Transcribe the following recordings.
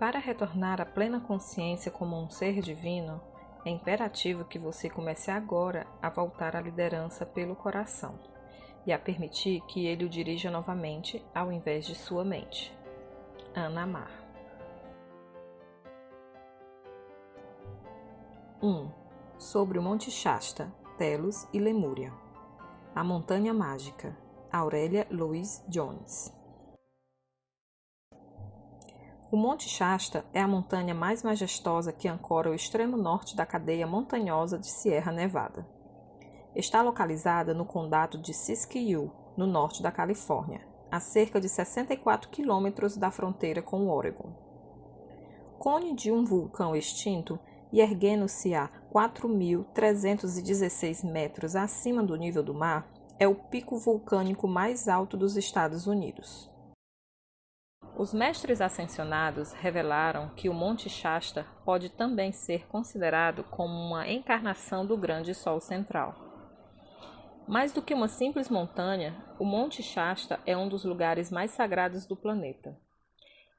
Para retornar à plena consciência como um ser divino, é imperativo que você comece agora a voltar à liderança pelo coração e a permitir que ele o dirija novamente ao invés de sua mente. Ana Mar. 1. Sobre o Monte Shasta, Telos e Lemúria. A Montanha Mágica. Aurélia Louise Jones. O Monte Shasta é a montanha mais majestosa que ancora o extremo norte da cadeia montanhosa de Sierra Nevada. Está localizada no condado de Siskiyou, no norte da Califórnia, a cerca de 64 quilômetros da fronteira com o Oregon. Cone de um vulcão extinto e erguendo-se a 4.316 metros acima do nível do mar, é o pico vulcânico mais alto dos Estados Unidos. Os mestres ascensionados revelaram que o Monte Shasta pode também ser considerado como uma encarnação do grande Sol central. Mais do que uma simples montanha, o Monte Shasta é um dos lugares mais sagrados do planeta.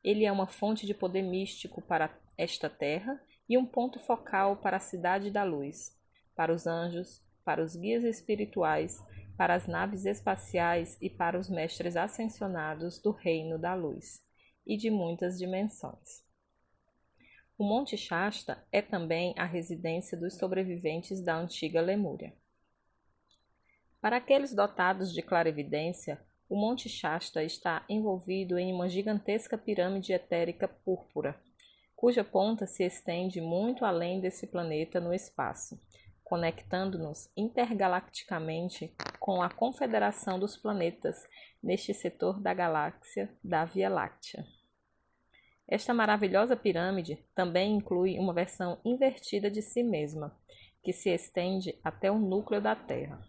Ele é uma fonte de poder místico para esta terra e um ponto focal para a Cidade da Luz, para os anjos, para os guias espirituais, para as naves espaciais e para os mestres ascensionados do Reino da Luz e de muitas dimensões. O Monte Shasta é também a residência dos sobreviventes da antiga Lemúria. Para aqueles dotados de clarividência, o Monte Shasta está envolvido em uma gigantesca pirâmide etérica púrpura, cuja ponta se estende muito além desse planeta no espaço, conectando-nos intergalacticamente com a confederação dos planetas neste setor da galáxia da Via Láctea. Esta maravilhosa pirâmide também inclui uma versão invertida de si mesma, que se estende até o núcleo da Terra.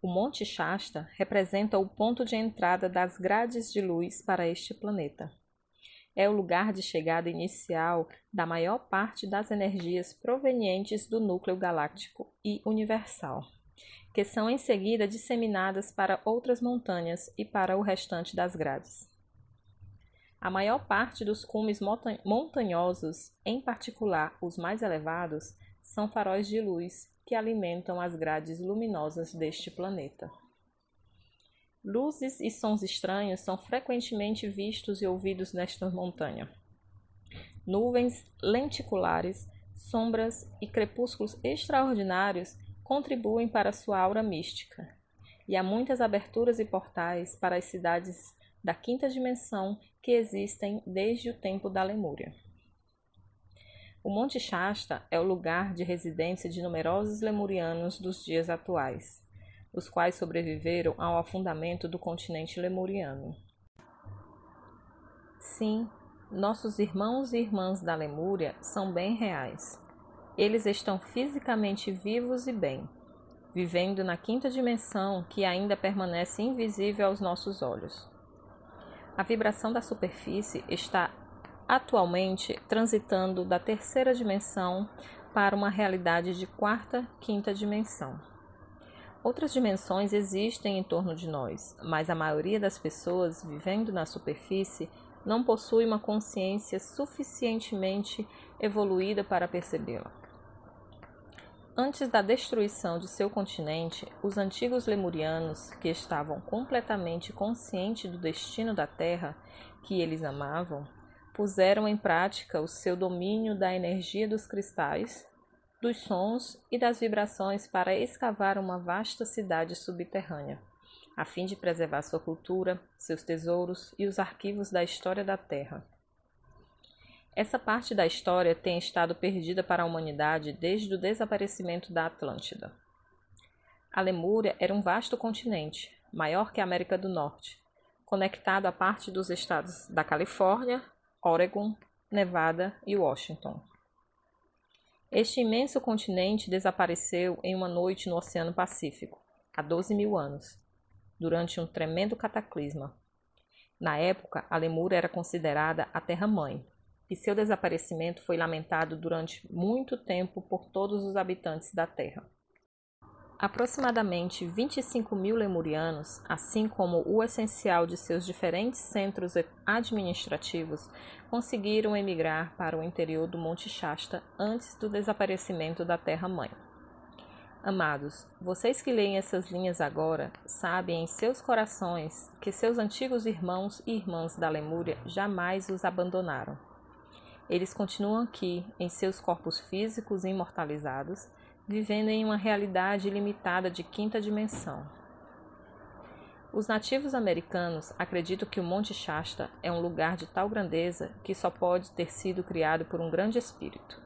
O Monte Shasta representa o ponto de entrada das grades de luz para este planeta. É o lugar de chegada inicial da maior parte das energias provenientes do núcleo galáctico e universal, que são em seguida disseminadas para outras montanhas e para o restante das grades. A maior parte dos cumes montanhosos, em particular os mais elevados, são faróis de luz que alimentam as grades luminosas deste planeta. Luzes e sons estranhos são frequentemente vistos e ouvidos nesta montanha. Nuvens lenticulares, sombras e crepúsculos extraordinários contribuem para sua aura mística, e há muitas aberturas e portais para as cidades da quinta dimensão que existem desde o tempo da Lemúria. O Monte Shasta é o lugar de residência de numerosos lemurianos dos dias atuais, os quais sobreviveram ao afundamento do continente lemuriano. Sim, nossos irmãos e irmãs da Lemúria são bem reais. Eles estão fisicamente vivos e bem, vivendo na quinta dimensão que ainda permanece invisível aos nossos olhos. A vibração da superfície está atualmente transitando da terceira dimensão para uma realidade de quarta, quinta dimensão. Outras dimensões existem em torno de nós, mas a maioria das pessoas vivendo na superfície não possui uma consciência suficientemente evoluída para percebê-la. Antes da destruição de seu continente, os antigos lemurianos, que estavam completamente conscientes do destino da Terra que eles amavam, puseram em prática o seu domínio da energia dos cristais, dos sons e das vibrações para escavar uma vasta cidade subterrânea, a fim de preservar sua cultura, seus tesouros e os arquivos da história da Terra. Essa parte da história tem estado perdida para a humanidade desde o desaparecimento da Atlântida. A Lemúria era um vasto continente, maior que a América do Norte, conectado a parte dos estados da Califórnia, Oregon, Nevada e Washington. Este imenso continente desapareceu em uma noite no Oceano Pacífico, há 12.000 anos, durante um tremendo cataclisma. Na época, a Lemúria era considerada a Terra-mãe, e seu desaparecimento foi lamentado durante muito tempo por todos os habitantes da Terra. Aproximadamente 25.000 lemurianos, assim como o essencial de seus diferentes centros administrativos, conseguiram emigrar para o interior do Monte Shasta antes do desaparecimento da Terra-mãe. Amados, vocês que leem essas linhas agora, sabem em seus corações que seus antigos irmãos e irmãs da Lemúria jamais os abandonaram. Eles continuam aqui, em seus corpos físicos imortalizados, vivendo em uma realidade limitada de quinta dimensão. Os nativos americanos acreditam que o Monte Shasta é um lugar de tal grandeza que só pode ter sido criado por um grande espírito.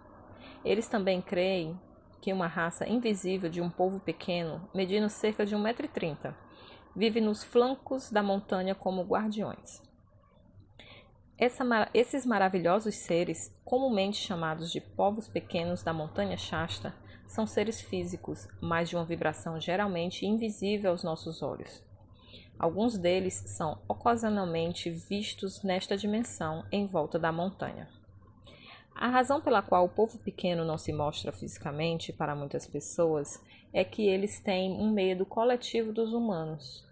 Eles também creem que uma raça invisível de um povo pequeno, medindo cerca de 1,30 m, vive nos flancos da montanha como guardiões. Esses maravilhosos seres, comumente chamados de povos pequenos da montanha Shasta, são seres físicos, mas de uma vibração geralmente invisível aos nossos olhos. Alguns deles são ocasionalmente vistos nesta dimensão em volta da montanha. A razão pela qual o povo pequeno não se mostra fisicamente para muitas pessoas é que eles têm um medo coletivo dos humanos.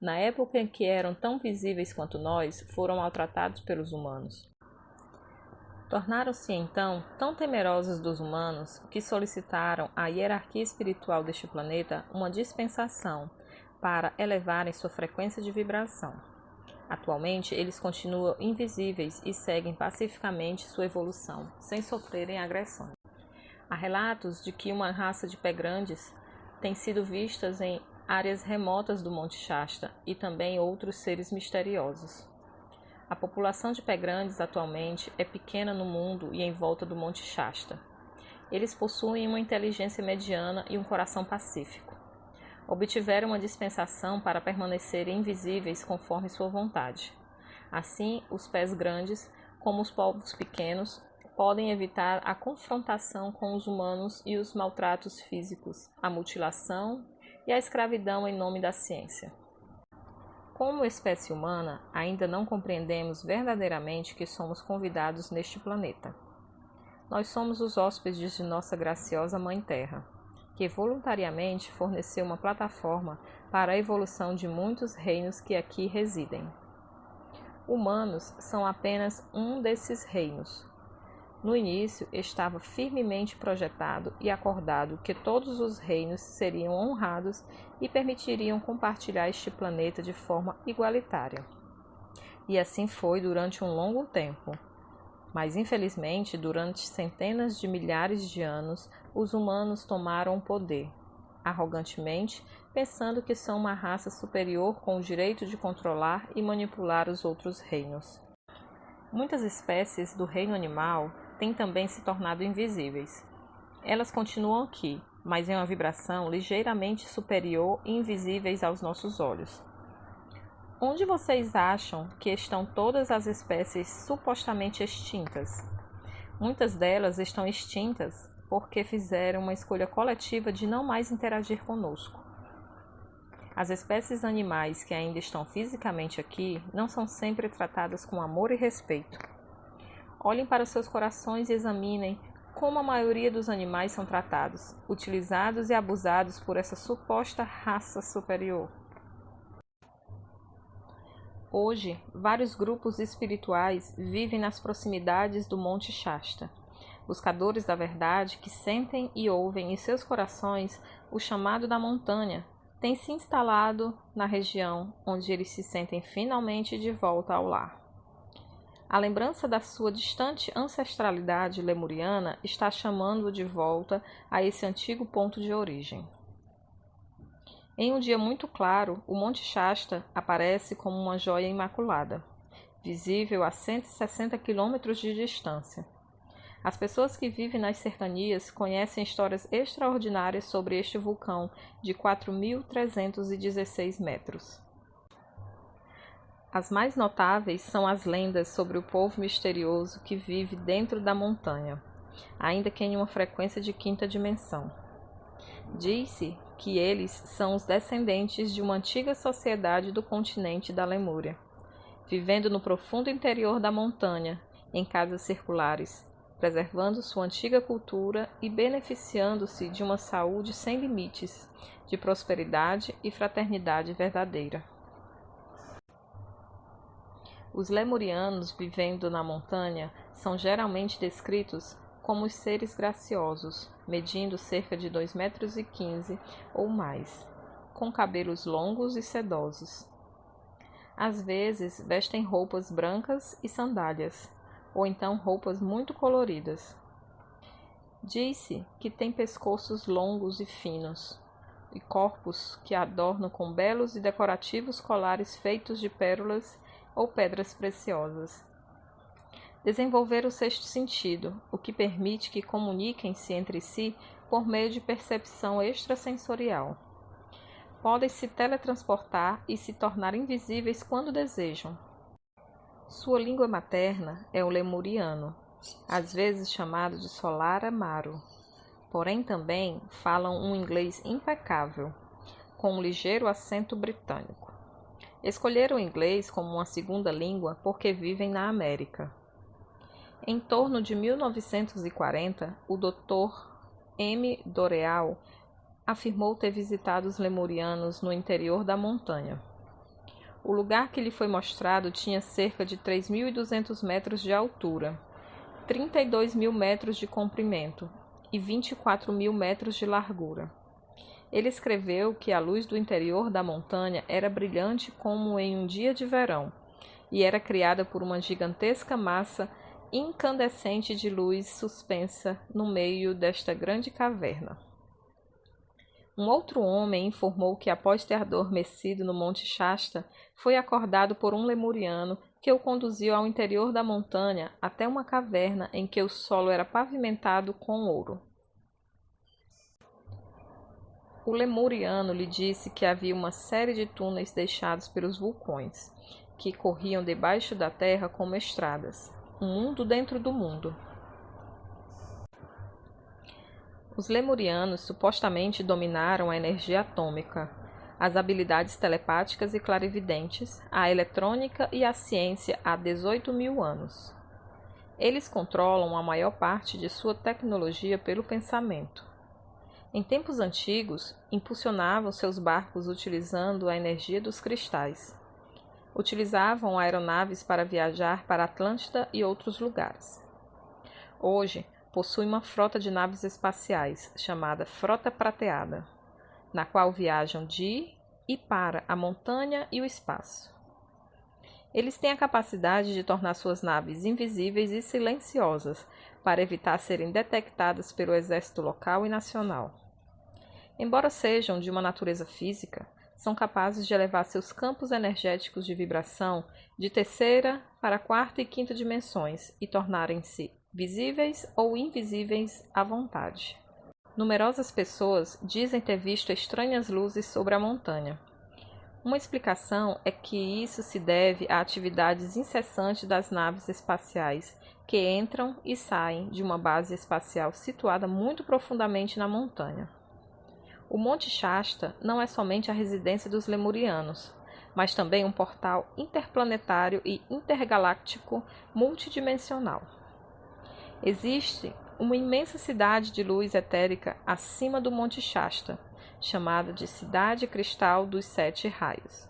Na época em que eram tão visíveis quanto nós, foram maltratados pelos humanos. Tornaram-se então tão temerosos dos humanos que solicitaram à hierarquia espiritual deste planeta uma dispensação para elevarem sua frequência de vibração. Atualmente, eles continuam invisíveis e seguem pacificamente sua evolução, sem sofrerem agressões. Há relatos de que uma raça de pé-grandes tem sido vistas em áreas remotas do Monte Shasta e também outros seres misteriosos. A população de pé-grandes atualmente é pequena no mundo e em volta do Monte Shasta. Eles possuem uma inteligência mediana e um coração pacífico. Obtiveram uma dispensação para permanecerem invisíveis conforme sua vontade. Assim, os pés grandes, como os povos pequenos, podem evitar a confrontação com os humanos e os maltratos físicos, a mutilação e a escravidão em nome da ciência. Como espécie humana, ainda não compreendemos verdadeiramente que somos convidados neste planeta. Nós somos os hóspedes de nossa graciosa Mãe Terra, que voluntariamente forneceu uma plataforma para a evolução de muitos reinos que aqui residem. Humanos são apenas um desses reinos. No início, estava firmemente projetado e acordado que todos os reinos seriam honrados e permitiriam compartilhar este planeta de forma igualitária. E assim foi durante um longo tempo. Mas, infelizmente, durante centenas de milhares de anos, os humanos tomaram o poder, arrogantemente, pensando que são uma raça superior com o direito de controlar e manipular os outros reinos. Muitas espécies do reino animal têm também se tornado invisíveis. Elas continuam aqui, mas em uma vibração ligeiramente superior e invisíveis aos nossos olhos. Onde vocês acham que estão todas as espécies supostamente extintas? Muitas delas estão extintas porque fizeram uma escolha coletiva de não mais interagir conosco. As espécies animais que ainda estão fisicamente aqui não são sempre tratadas com amor e respeito. Olhem para seus corações e examinem como a maioria dos animais são tratados, utilizados e abusados por essa suposta raça superior. Hoje, vários grupos espirituais vivem nas proximidades do Monte Shasta, buscadores da verdade que sentem e ouvem em seus corações o chamado da montanha, têm se instalado na região onde eles se sentem finalmente de volta ao lar. A lembrança da sua distante ancestralidade lemuriana está chamando-o de volta a esse antigo ponto de origem. Em um dia muito claro, o Monte Shasta aparece como uma joia imaculada, visível a 160 quilômetros de distância. As pessoas que vivem nas cercanias conhecem histórias extraordinárias sobre este vulcão de 4.316 metros. As mais notáveis são as lendas sobre o povo misterioso que vive dentro da montanha, ainda que em uma frequência de quinta dimensão. Diz-se que eles são os descendentes de uma antiga sociedade do continente da Lemúria, vivendo no profundo interior da montanha, em casas circulares, preservando sua antiga cultura e beneficiando-se de uma saúde sem limites, de prosperidade e fraternidade verdadeira. Os lemurianos vivendo na montanha são geralmente descritos como os seres graciosos, medindo cerca de 2,15 m ou mais, com cabelos longos e sedosos. Às vezes vestem roupas brancas e sandálias, ou então roupas muito coloridas. Diz-se que têm pescoços longos e finos, e corpos que adornam com belos e decorativos colares feitos de pérolas ou pedras preciosas. Desenvolver o sexto sentido, o que permite que comuniquem-se entre si por meio de percepção extrasensorial. Podem se teletransportar e se tornar invisíveis quando desejam. Sua língua materna é o lemuriano, às vezes chamado de Solara Maro. Porém também falam um inglês impecável, com um ligeiro acento britânico. Escolheram o inglês como uma segunda língua porque vivem na América. Em torno de 1940, o Dr. M. Doreal afirmou ter visitado os lemurianos no interior da montanha. O lugar que lhe foi mostrado tinha cerca de 3.200 metros de altura, 32.000 metros de comprimento e 24.000 metros de largura. Ele escreveu que a luz do interior da montanha era brilhante como em um dia de verão e era criada por uma gigantesca massa incandescente de luz suspensa no meio desta grande caverna. Um outro homem informou que após ter adormecido no Monte Shasta, foi acordado por um lemuriano que o conduziu ao interior da montanha até uma caverna em que o solo era pavimentado com ouro. O lemuriano lhe disse que havia uma série de túneis deixados pelos vulcões, que corriam debaixo da terra como estradas, um mundo dentro do mundo. Os lemurianos supostamente dominaram a energia atômica, as habilidades telepáticas e clarividentes, a eletrônica e a ciência há 18.000 anos. Eles controlam a maior parte de sua tecnologia pelo pensamento. Em tempos antigos, impulsionavam seus barcos utilizando a energia dos cristais. Utilizavam aeronaves para viajar para Atlântida e outros lugares. Hoje, possui uma frota de naves espaciais, chamada Frota Prateada, na qual viajam de e para a montanha e o espaço. Eles têm a capacidade de tornar suas naves invisíveis e silenciosas, para evitar serem detectadas pelo exército local e nacional. Embora sejam de uma natureza física, são capazes de elevar seus campos energéticos de vibração de terceira para quarta e quinta dimensões e tornarem-se visíveis ou invisíveis à vontade. Numerosas pessoas dizem ter visto estranhas luzes sobre a montanha. Uma explicação é que isso se deve a atividades incessantes das naves espaciais que entram e saem de uma base espacial situada muito profundamente na montanha. O Monte Shasta não é somente a residência dos lemurianos, mas também um portal interplanetário e intergaláctico multidimensional. Existe uma imensa cidade de luz etérica acima do Monte Shasta, chamada de Cidade Cristal dos Sete Raios.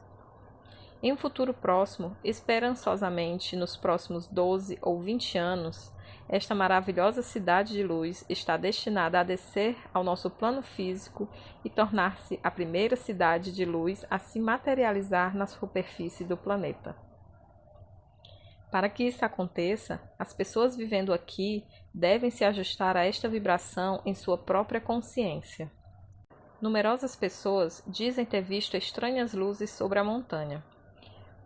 Em um futuro próximo, esperançosamente nos próximos 12 ou 20 anos, esta maravilhosa cidade de luz está destinada a descer ao nosso plano físico e tornar-se a primeira cidade de luz a se materializar na superfície do planeta. Para que isso aconteça, as pessoas vivendo aqui devem se ajustar a esta vibração em sua própria consciência. Numerosas pessoas dizem ter visto estranhas luzes sobre a montanha.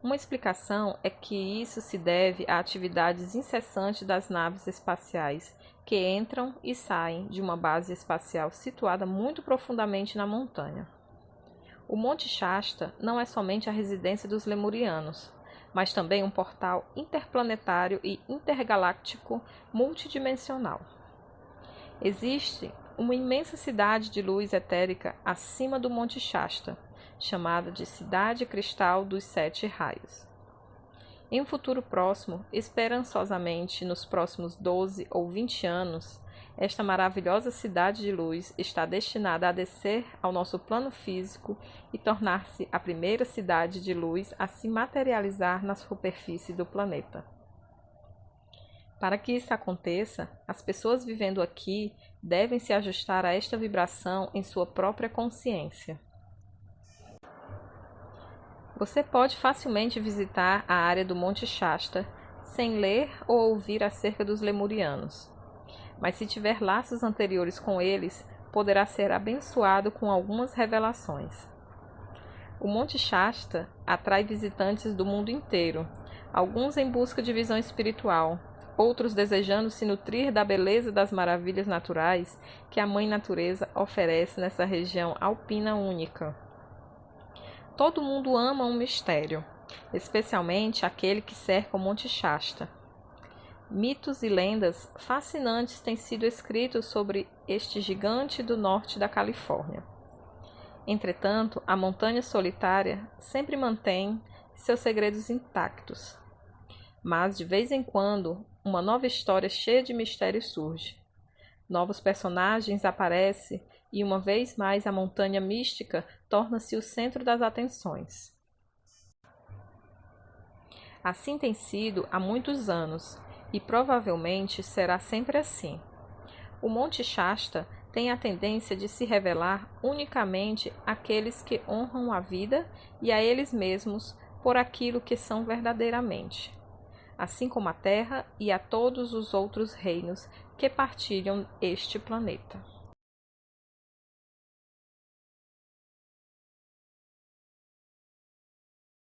Uma explicação é que isso se deve a atividades incessantes das naves espaciais que entram e saem de uma base espacial situada muito profundamente na montanha. O Monte Shasta não é somente a residência dos lemurianos, mas também um portal interplanetário e intergaláctico multidimensional. Existe uma imensa cidade de luz etérica acima do Monte Shasta, chamada de Cidade Cristal dos Sete Raios. Em um futuro próximo, esperançosamente nos próximos 12 ou 20 anos, esta maravilhosa cidade de luz está destinada a descer ao nosso plano físico e tornar-se a primeira cidade de luz a se materializar na superfície do planeta. Para que isso aconteça, as pessoas vivendo aqui devem se ajustar a esta vibração em sua própria consciência. Você pode facilmente visitar a área do Monte Shasta sem ler ou ouvir acerca dos lemurianos, mas se tiver laços anteriores com eles, poderá ser abençoado com algumas revelações. O Monte Shasta atrai visitantes do mundo inteiro, alguns em busca de visão espiritual, outros desejando se nutrir da beleza das maravilhas naturais que a Mãe Natureza oferece nessa região alpina única. Todo mundo ama um mistério, especialmente aquele que cerca o Monte Shasta. Mitos e lendas fascinantes têm sido escritos sobre este gigante do norte da Califórnia. Entretanto, a montanha solitária sempre mantém seus segredos intactos. Mas, de vez em quando, uma nova história cheia de mistérios surge. Novos personagens aparecem e, uma vez mais, a montanha mística torna-se o centro das atenções. Assim tem sido há muitos anos e provavelmente será sempre assim. O Monte Shasta tem a tendência de se revelar unicamente àqueles que honram a vida e a eles mesmos por aquilo que são verdadeiramente, assim como a Terra e a todos os outros reinos que partilham este planeta.